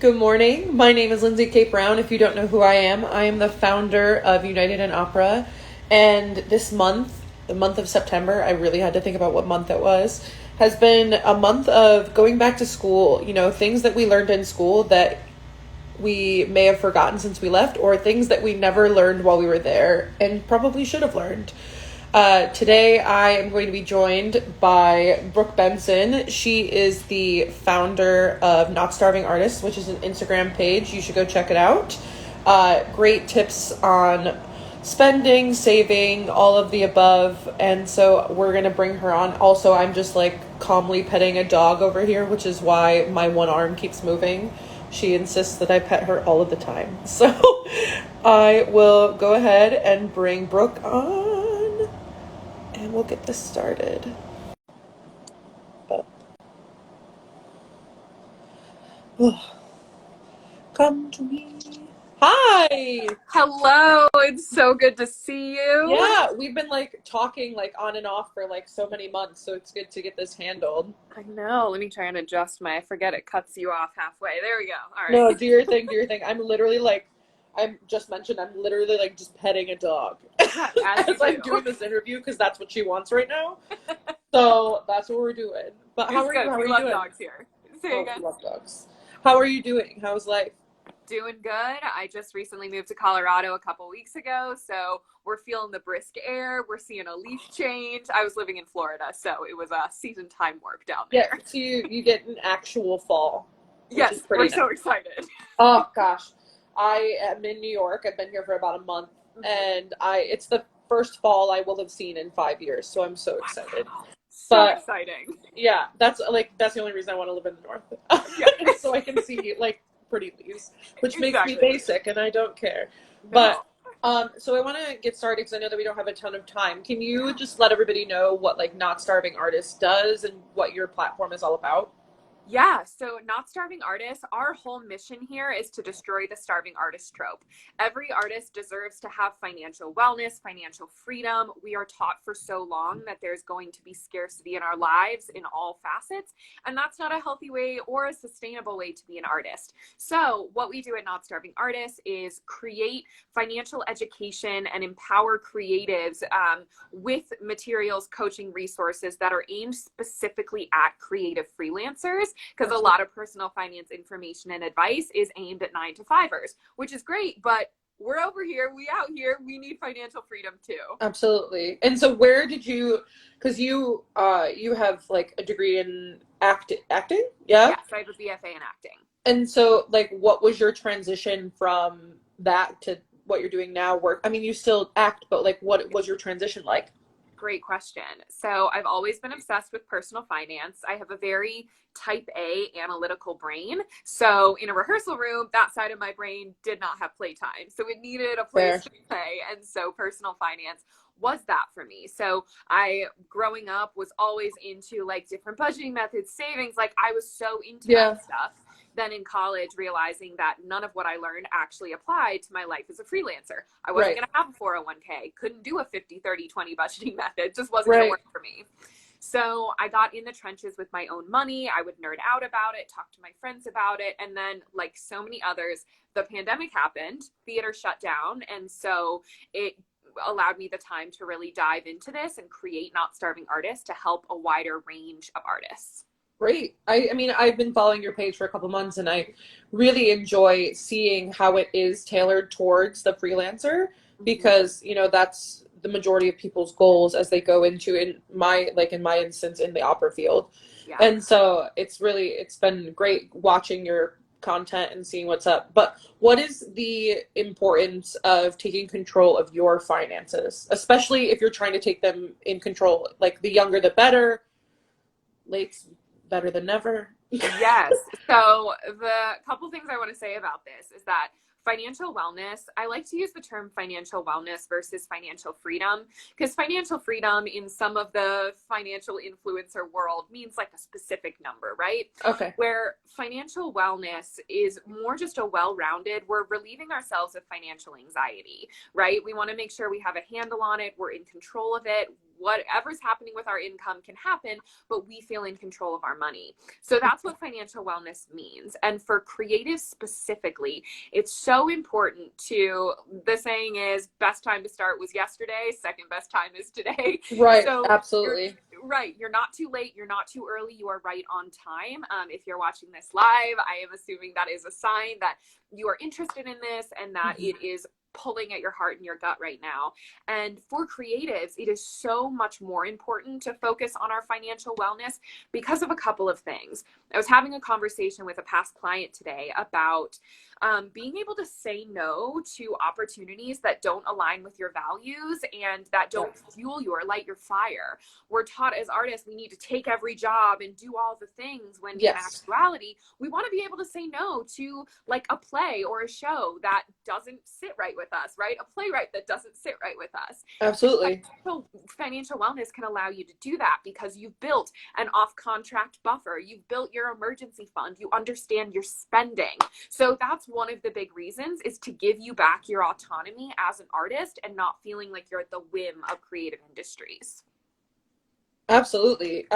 Good morning. My name is Lindsay Kate Brown. If you don't know who I am the founder of United in Opera. And this month, the month of September, I really had to think about what month it was, has been a month of going back to school. You know, things that we learned in school that we may have forgotten since we left, or things that we never learned while we were there and probably should have learned. Today I am going to be joined by Brooke Benson. She is the founder of Not Starving Artists, which is an Instagram page. You should go check it out. Great tips on spending, saving, all of the above. And so we're going to bring her on. Also, I'm just like calmly petting a dog over here, which is why my one arm keeps moving. She insists that I pet her all of the time. So I will go ahead and bring Brooke on. And we'll get this started. Come to me. Hi. Hello. It's so good to see you. Yeah, we've been like talking like on and off for like so many months, so it's good to get this handled. I know. Let me try and adjust I forget it cuts you off halfway. There we go. All right. No, do your thing, do your thing. I'm literally like just petting a dog as I'm doing this interview because that's what she wants right now. So that's what we're doing. But how are you? How are we you love doing? Dogs here. Say again. We love dogs. How are you doing? How's life? Doing good. I just recently moved to Colorado a couple weeks ago, so we're feeling the brisk air. We're seeing a leaf change. I was living in Florida, so it was a season time warp down there. Yeah, so you get an actual fall. Yes, we're so excited. Oh gosh. I am in New York. I've been here for about a month, and it's the first fall I will have seen in 5 years, so I'm so excited. Wow. So exciting. Yeah, that's the only reason I want to live in the north. So I can see like pretty leaves, which makes me basic, and I don't care. No. But so I want to get started because I know that we don't have a ton of time. Can you just let everybody know what like Not Starving Artists does and what your platform is all about? Yeah, so Not Starving Artists, our whole mission here is to destroy the starving artist trope. Every artist deserves to have financial wellness, financial freedom. We are taught for so long that there's going to be scarcity in our lives in all facets, and that's not a healthy way or a sustainable way to be an artist. So what we do at Not Starving Artists is create financial education and empower creatives with materials, coaching resources that are aimed specifically at creative freelancers. Because a lot of personal finance information and advice is aimed at 9-to-5ers, which is great, but we're over here, we out here, we need financial freedom too. Absolutely. And so where did you, because you have like a degree in acting? Yeah? Yes, I have a BFA in acting. And so like what was your transition from that to what you're doing now? I mean, you still act, but like what was your transition like? Great question. So I've always been obsessed with personal finance. I have a very type A analytical brain. So in a rehearsal room, that side of my brain did not have playtime. So it needed a place to play. And so personal finance was that for me. So I, growing up, was always into like different budgeting methods, savings. Like I was so into that stuff. Then in college, realizing that none of what I learned actually applied to my life as a freelancer. I wasn't going to have a 401k, couldn't do a 50-30-20 budgeting method, just wasn't going to work for me. So I got in the trenches with my own money. I would nerd out about it, talk to my friends about it. And then like so many others, the pandemic happened, theater shut down. And so it allowed me the time to really dive into this and create Not Starving Artists to help a wider range of artists. Great. I mean, I've been following your page for a couple months and I really enjoy seeing how it is tailored towards the freelancer because, you know, that's the majority of people's goals as they go into, in my instance, in the opera field. Yeah. And so it's been great watching your content and seeing what's up. But what is the importance of taking control of your finances, especially if you're trying to take them in control? Like the younger, the better. Late's better than never. Yes. So the couple things I want to say about this is that financial wellness, I like to use the term financial wellness versus financial freedom, because financial freedom in some of the financial influencer world means like a specific number, right? Okay. Where financial wellness is more just a well-rounded, we're relieving ourselves of financial anxiety, right? We want to make sure we have a handle on it. We're in control of it. whatever's happening with our income can happen, but we feel in control of our money. So that's what financial wellness means. And for creatives specifically, it's so important to, the saying is, best time to start was yesterday, second best time is today. Right. So Absolutely. you're not too late, you're not too early, you are right on time. If you're watching this live, I am assuming that is a sign that you are interested in this and that it is pulling at your heart and your gut right now. And for creatives, it is so much more important to focus on our financial wellness because of a couple of things. I was having a conversation with a past client today about being able to say no to opportunities that don't align with your values and that don't fuel you or light your fire. We're taught as artists, we need to take every job and do all the things, when in actuality, we want to be able to say no to like a play or a show that doesn't sit right with us, right? A playwright that doesn't sit right with us. Absolutely. So financial wellness can allow you to do that because you've built an off-contract buffer. You've built your emergency fund. You understand your spending. So that's one of the big reasons, is to give you back your autonomy as an artist and not feeling like you're at the whim of creative industries. Absolutely.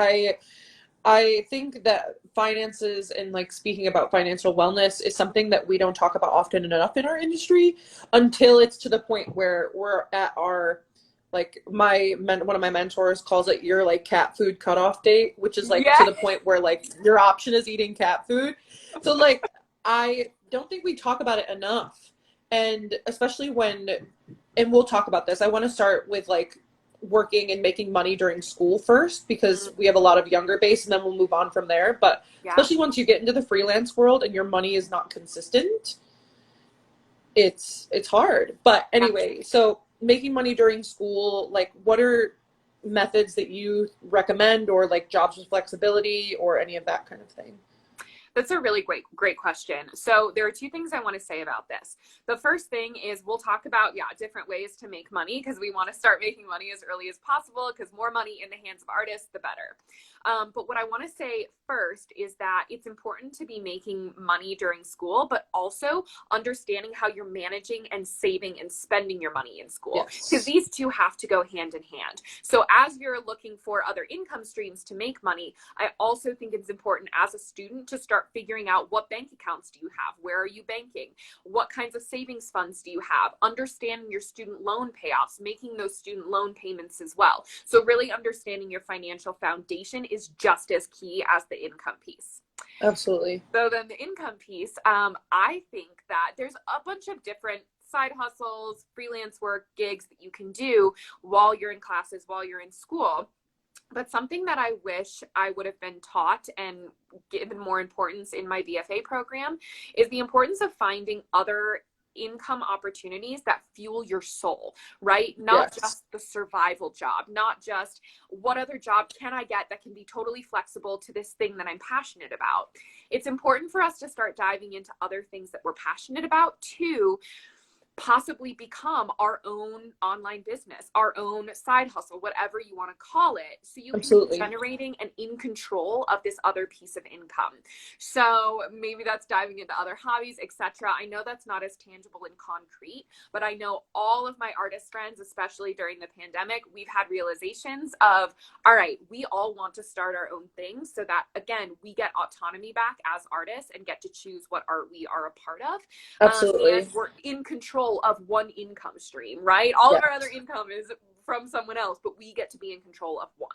I think that finances and like speaking about financial wellness is something that we don't talk about often enough in our industry until it's to the point where we're at our, like one of my mentors calls it your like cat food cutoff date, which is like to the point where like your option is eating cat food. So like, I don't think we talk about it enough. And especially and we'll talk about this. I want to start with like working and making money during school first, because we have a lot of younger base, and then we'll move on from there. But especially once you get into the freelance world and your money is not consistent, it's hard. But anyway, so making money during school, like what are methods that you recommend, or like jobs with flexibility or any of that kind of thing? That's a really great question. So there are two things I want to say about this. The first thing is we'll talk about, different ways to make money, because we want to start making money as early as possible, because more money in the hands of artists, the better. But what I want to say first is that it's important to be making money during school, but also understanding how you're managing and saving and spending your money in school, because these two have to go hand in hand. So as you're looking for other income streams to make money, I also think it's important as a student to start figuring out, what bank accounts do you have? Where are you banking? What kinds of savings funds do you have? Understanding your student loan payoffs, making those student loan payments as well. So really understanding your financial foundation is just as key as the income piece. Absolutely. So then the income piece, I think that there's a bunch of different side hustles, freelance work, gigs that you can do while you're in classes, while you're in school. But something that I wish I would have been taught and given more importance in my BFA program is the importance of finding other income opportunities that fuel your soul, right? Not just the survival job, not just what other job can I get that can be totally flexible to this thing that I'm passionate about. It's important for us to start diving into other things that we're passionate about to possibly become our own online business, our own side hustle, whatever you want to call it, so you can be generating and in control of this other piece of income. So maybe that's diving into other hobbies, etc. I know that's not as tangible and concrete, but I know all of my artist friends, especially during the pandemic, we've had realizations of, all right, we all want to start our own things, so that again, we get autonomy back as artists and get to choose what art we are a part of. Absolutely. And we're in control of one income stream, right? All of our other income is from someone else, but we get to be in control of one.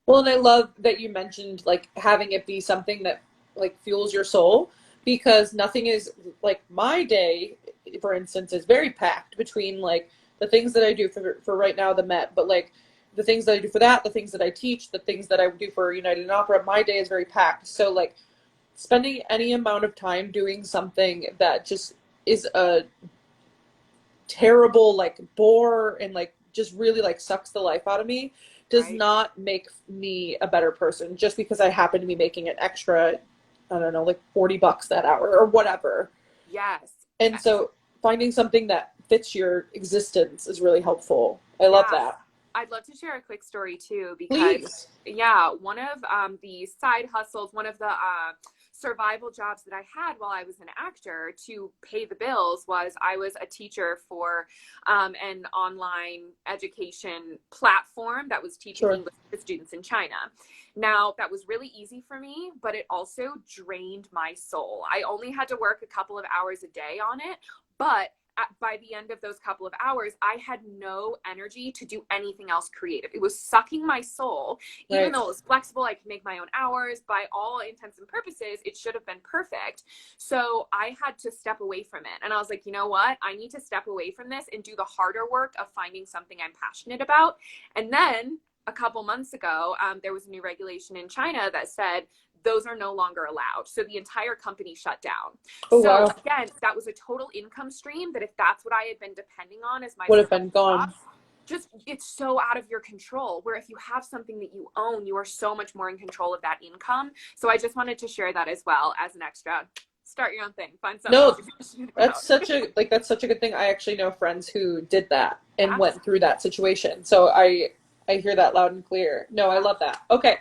Well, and I love that you mentioned like having it be something that like fuels your soul, because nothing is like, my day, for instance, is very packed between like the things that I do for right now, the Met, but like the things that I do for that, the things that I teach, the things that I do for United in Opera, my day is very packed. So like spending any amount of time doing something that just is a terrible like bore and like just really like sucks the life out of me does not make me a better person just because I happen to be making an extra, I don't know, like $40 that hour or whatever. And so finding something that fits your existence is really helpful. I love that. I'd love to share a quick story too, because one of the side hustles, one of the survival jobs that I had while I was an actor to pay the bills was I was a teacher for an online education platform that was teaching Sure. English to students in China. Now, that was really easy for me, but it also drained my soul. I only had to work a couple of hours a day on it, but by the end of those couple of hours, I had no energy to do anything else creative. It was sucking my soul. Even Right. though it was flexible, I could make my own hours. By all intents and purposes, it should have been perfect. So I had to step away from it. And I was like, you know what? I need to step away from this and do the harder work of finding something I'm passionate about. And then a couple months ago, there was a new regulation in China that said those are no longer allowed. So the entire company shut down. Oh, So wow. again, that was a total income stream that if that's what I had been depending on as my Would have survival been gone. job, just it's so out of your control. Where if you have something that you own, you are so much more in control of that income. So I just wanted to share that as well as an extra. Start your own thing. Find something No, else you're passionate about. that's such a good thing. I actually know friends who did that and Yeah. went through that situation. So I hear that loud and clear. No, I love that. Okay.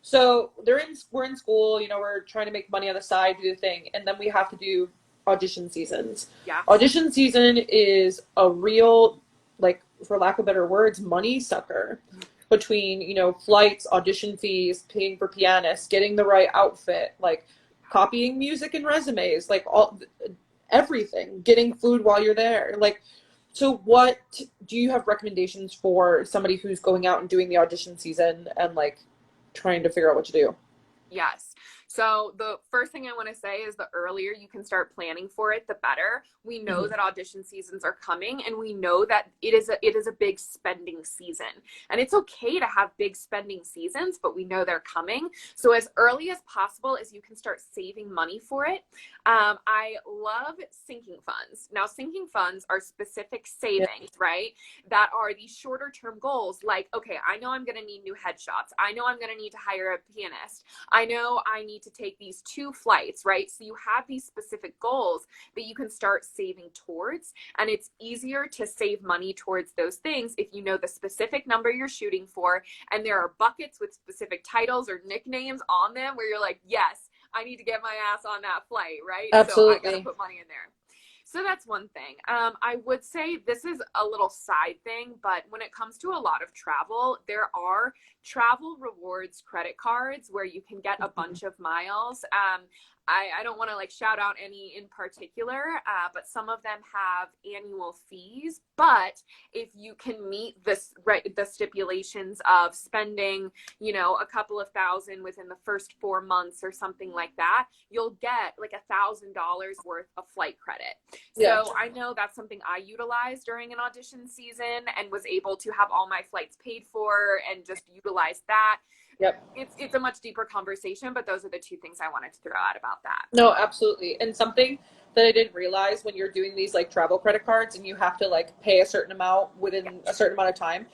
So we're in school, we're trying to make money on the side, do the thing, and then we have to do audition seasons. Yeah. Audition season is a real, like, for lack of better words, money sucker between, flights, audition fees, paying for pianists, getting the right outfit, like copying music and resumes, like everything, getting food while you're there. Like, so what do you have recommendations for somebody who's going out and doing the audition season and like trying to figure out what to do? Yes. So the first thing I want to say is the earlier you can start planning for it, the better. We know that audition seasons are coming, and we know that it is a big spending season. And it's okay to have big spending seasons, but we know they're coming. So as early as possible as you can start saving money for it. I love sinking funds. Now, sinking funds are specific savings, right? That are these shorter term goals. Like, okay, I know I'm going to need new headshots. I know I'm going to need to hire a pianist. I know I need to take these 2 flights, right? So you have these specific goals that you can start saving towards. And it's easier to save money towards those things if you know the specific number you're shooting for. And there are buckets with specific titles or nicknames on them where you're like, yes, I need to get my ass on that flight, right? Absolutely. So I got to put money in there. So that's one thing. I would say this is a little side thing, but when it comes to a lot of travel, there are travel rewards credit cards where you can get a bunch of miles. I don't want to like shout out any in particular, but some of them have annual fees. But if you can meet this, right, the stipulations of spending, a couple of thousand within the first 4 months or something like that, you'll get like $1,000 worth of flight credit. Yeah. So I know that's something I utilized during an audition season and was able to have all my flights paid for and just utilize that. Yep. It's a much deeper conversation, but those are the 2 things I wanted to throw out about that. No, absolutely. And something that I didn't realize when you're doing these like travel credit cards and you have to like pay a certain amount within a certain amount of time,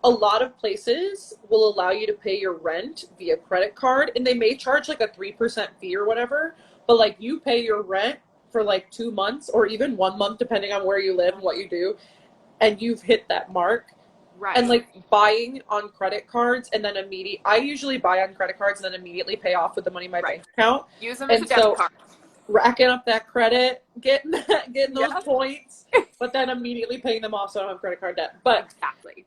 a lot of places will allow you to pay your rent via credit card, and they may charge like a 3% fee or whatever, but like you pay your rent for like 2 months or even 1 month, depending on where you live and what you do, and you've hit that mark. Right. And like buying on credit cards and then I usually buy on credit cards and then immediately pay off with the money in my bank account. Use them as And a debit so card. racking up that credit, getting those Yep. points, but then immediately paying them off so I don't have credit card debt. But Exactly.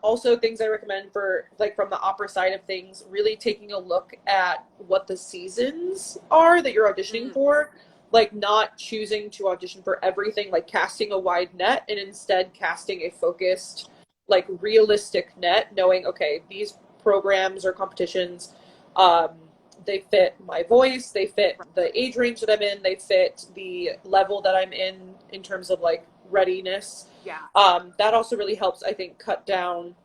also things I recommend for like from the opera side of things, really taking a look at what the seasons are that you're auditioning for. Like not choosing to audition for everything, like casting a wide net and instead casting a focused, like realistic net, knowing, okay, these programs or competitions, they fit my voice, they fit the age range that I'm in, they fit the level that I'm in terms of like readiness. Yeah. That also really helps, I think, cut down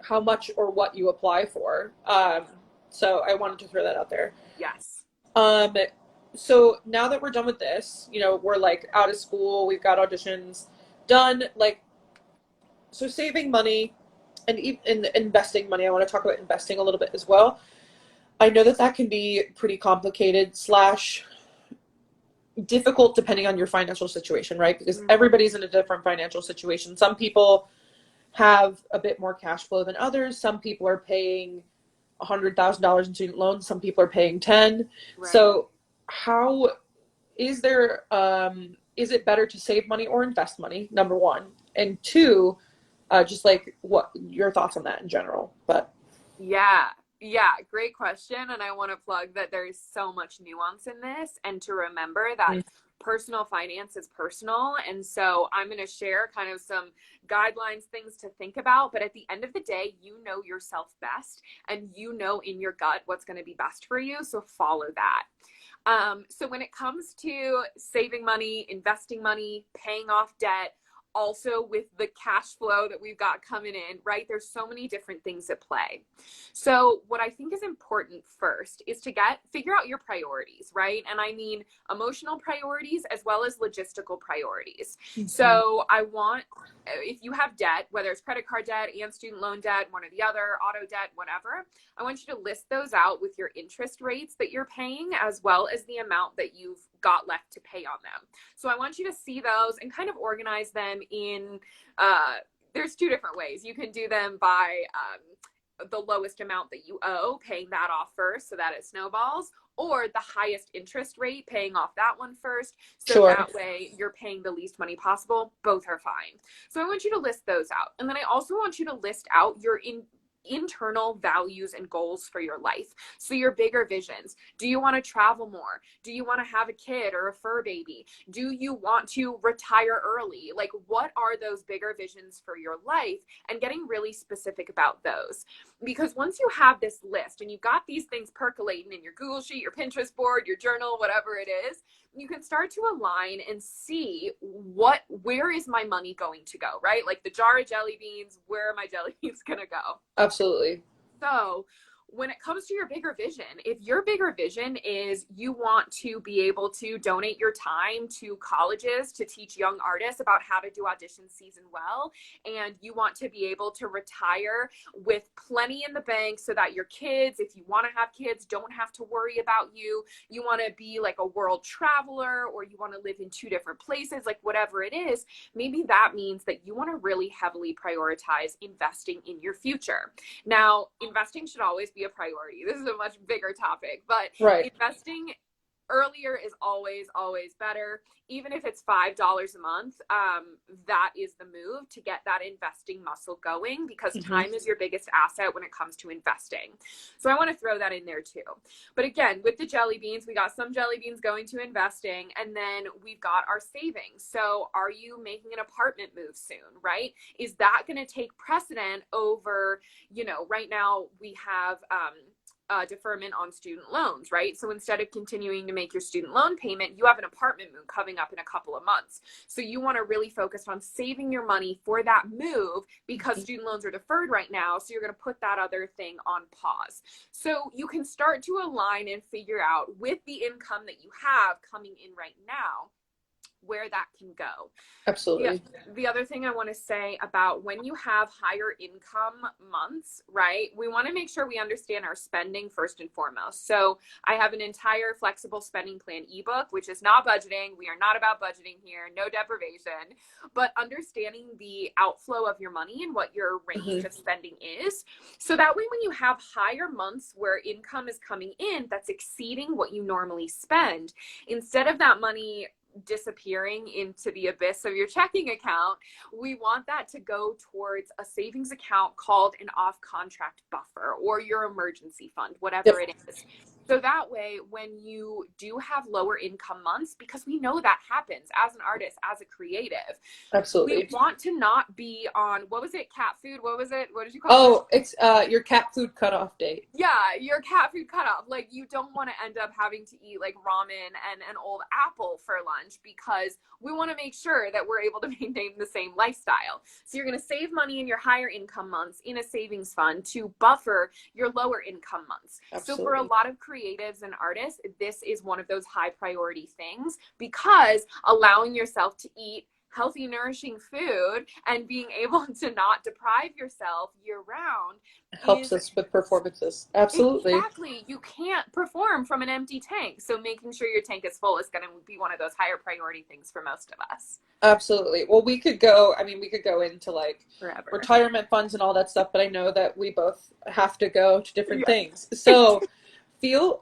how much or what you apply for. So I wanted to throw that out there. Yes. So now that we're done with this, we're like out of school, we've got auditions done, like, so saving money and investing money, I want to talk about investing a little bit as well. I know that can be pretty complicated / difficult depending on your financial situation, right? Because everybody's in a different financial situation. Some people have a bit more cash flow than others. Some people are paying $100,000 in student loans. Some people are paying 10. Right. So how is there, is it better to save money or invest money? Number one. And two, just like what your thoughts on that in general. But Yeah. Yeah, great question. And I want to plug that there's so much nuance in this, and to remember that personal finance is personal. And so I'm going to share kind of some guidelines, things to think about. But at the end of the day, you know yourself best, and you know in your gut what's going to be best for you. So follow that. So when it comes to saving money, investing money, paying off debt, also with the cash flow that we've got coming in, right? There's so many different things at play. So what I think is important first is to figure out your priorities, right? And I mean emotional priorities as well as logistical priorities. So I want, if you have debt, whether it's credit card debt and student loan debt, one or the other, auto debt, whatever, I want you to list those out with your interest rates that you're paying, as well as the amount that you've got left to pay on them. So I want you to see those and kind of organize them in, there's two different ways. You can do them by the lowest amount that you owe, paying that off first so that it snowballs, or the highest interest rate, paying off that one first. So that way you're paying the least money possible. Both are fine. So I want you to list those out. And then I also want you to list out your internal values and goals for your life. So your bigger visions. Do you want to travel more? Do you want to have a kid or a fur baby? Do you want to retire early? Like, what are those bigger visions for your life? And getting really specific about those. Because once you have this list and you've got these things percolating in your Google Sheet, your Pinterest board, your journal, whatever it is, you can start to align and see where is my money going to go, right? Like the jar of jelly beans, where are my jelly beans going to go? Absolutely. So when it comes to your bigger vision, if your bigger vision is you want to be able to donate your time to colleges to teach young artists about how to do audition season well, and you want to be able to retire with plenty in the bank so that your kids, if you want to have kids, don't have to worry about you. You want to be like a world traveler, or you want to live in two different places, like whatever it is, maybe that means that you want to really heavily prioritize investing in your future. Now, investing should always be a priority. This is a much bigger topic, but investing earlier is always better. Even if it's $5 a month, that is the move to get that investing muscle going, because time is your biggest asset when it comes to investing. So I want to throw that in there too. But again, with the jelly beans, we got some jelly beans going to investing, and then we've got our savings. So are you making an apartment move soon, right? Is that going to take precedent over, right now we have, deferment on student loans, right? So instead of continuing to make your student loan payment, you have an apartment move coming up in a couple of months. So you want to really focus on saving your money for that move, because student loans are deferred right now. So you're going to put that other thing on pause. So you can start to align and figure out, with the income that you have coming in right now, where that can go. Absolutely. The other thing I want to say about when you have higher income months, right? We want to make sure we understand our spending first and foremost. So I have an entire flexible spending plan ebook, which is not budgeting. We are not about budgeting here, no deprivation, but understanding the outflow of your money and what your range of spending is. So that way, when you have higher months where income is coming in that's exceeding what you normally spend, instead of that money disappearing into the abyss of your checking account, we want that to go towards a savings account called an off-contract buffer, or your emergency fund, whatever it is. So that way, when you do have lower income months, because we know that happens as an artist, as a creative, absolutely, we want to not be on, what was it, cat food? What was it? What did you call it? It's your cat food cutoff date. Yeah, your cat food cutoff. Like, you don't want to end up having to eat like ramen and an old apple for lunch, because we want to make sure that we're able to maintain the same lifestyle. So you're going to save money in your higher income months in a savings fund to buffer your lower income months. Absolutely. So for a lot of creatives and artists, this is one of those high priority things, because allowing yourself to eat healthy, nourishing food and being able to not deprive yourself year round Helps is us with performances. Absolutely. exactly, you can't perform from an empty tank. So making sure your tank is full is going to be one of those higher priority things for most of us. Absolutely. Well, we could go, I mean, we could go into like Forever. retirement funds and all that stuff, but I know that we both have to go to different Yeah. things. So,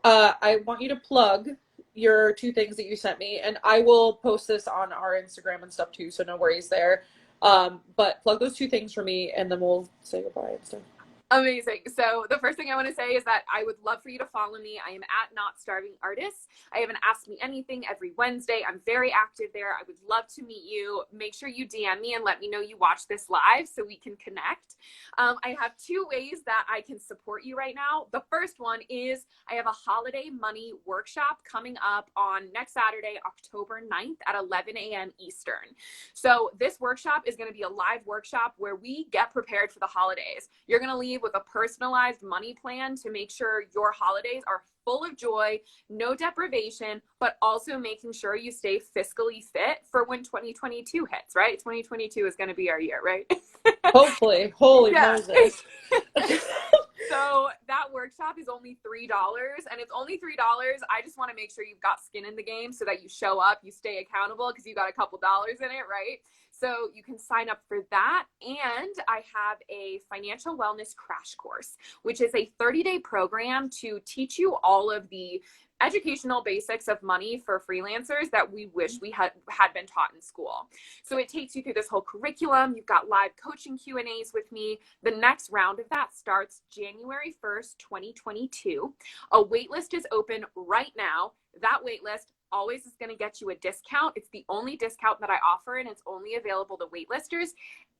I want you to plug your two things that you sent me, and I will post this on our Instagram and stuff too, so no worries there. But plug those two things for me, and then we'll say goodbye and stuff. Amazing. So the first thing I want to say is that I would love for you to follow me. I am at Not Starving Artists. I have an Ask Me Anything every Wednesday. I'm very active there. I would love to meet you. Make sure you DM me and let me know you watch this live so we can connect. I have two ways that I can support you right now. The first one is I have a holiday money workshop coming up on next Saturday, October 9th at 11 a.m. Eastern. So this workshop is going to be a live workshop where we get prepared for the holidays. You're going to leave with a personalized money plan to make sure your holidays are full of joy, no deprivation, but also making sure you stay fiscally fit for when 2022 hits, right? 2022 is going to be our year, right? Hopefully. Holy Moses. So that workshop is only $3, and it's only $3. I just want to make sure you've got skin in the game so that you show up, you stay accountable because you got a couple dollars in it, right? So you can sign up for that. And I have a financial wellness crash course, which is a 30-day program to teach you all of the educational basics of money for freelancers that we wish we had been taught in school. So it takes you through this whole curriculum. You've got live coaching Q&As with me. The next round of that starts January 1st, 2022. A waitlist is open right now. That waitlist always is going to get you a discount. It's the only discount that I offer, and it's only available to waitlisters.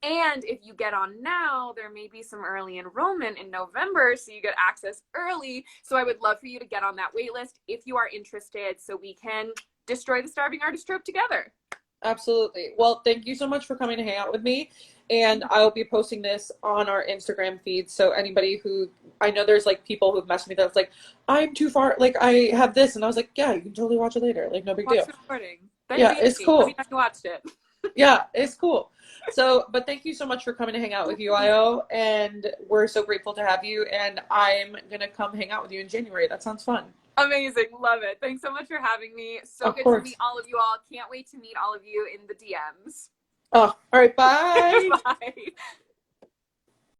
And if you get on now, there may be some early enrollment in November, so you get access early. So I would love for you to get on that wait list if you are interested, so we can destroy the starving artist trope together. Absolutely. Well, thank you so much for coming to hang out with me. And I'll be posting this on our Instagram feed. So anybody who, I know there's like people who've messaged me that's like, I'm too far, like I have this. And I was like, yeah, you can totally watch it later. Like no big deal. Watch the recording. Then Yeah, it's cool. Let me know you watched it. Yeah, it's cool. So, but thank you so much for coming to hang out with UIO, and we're so grateful to have you, and I'm going to come hang out with you in January. That sounds fun. Amazing. Love it. Thanks so much for having me. So good to meet all of you all. Can't wait to meet all of you in the DMs. Oh, all right. Bye. Bye.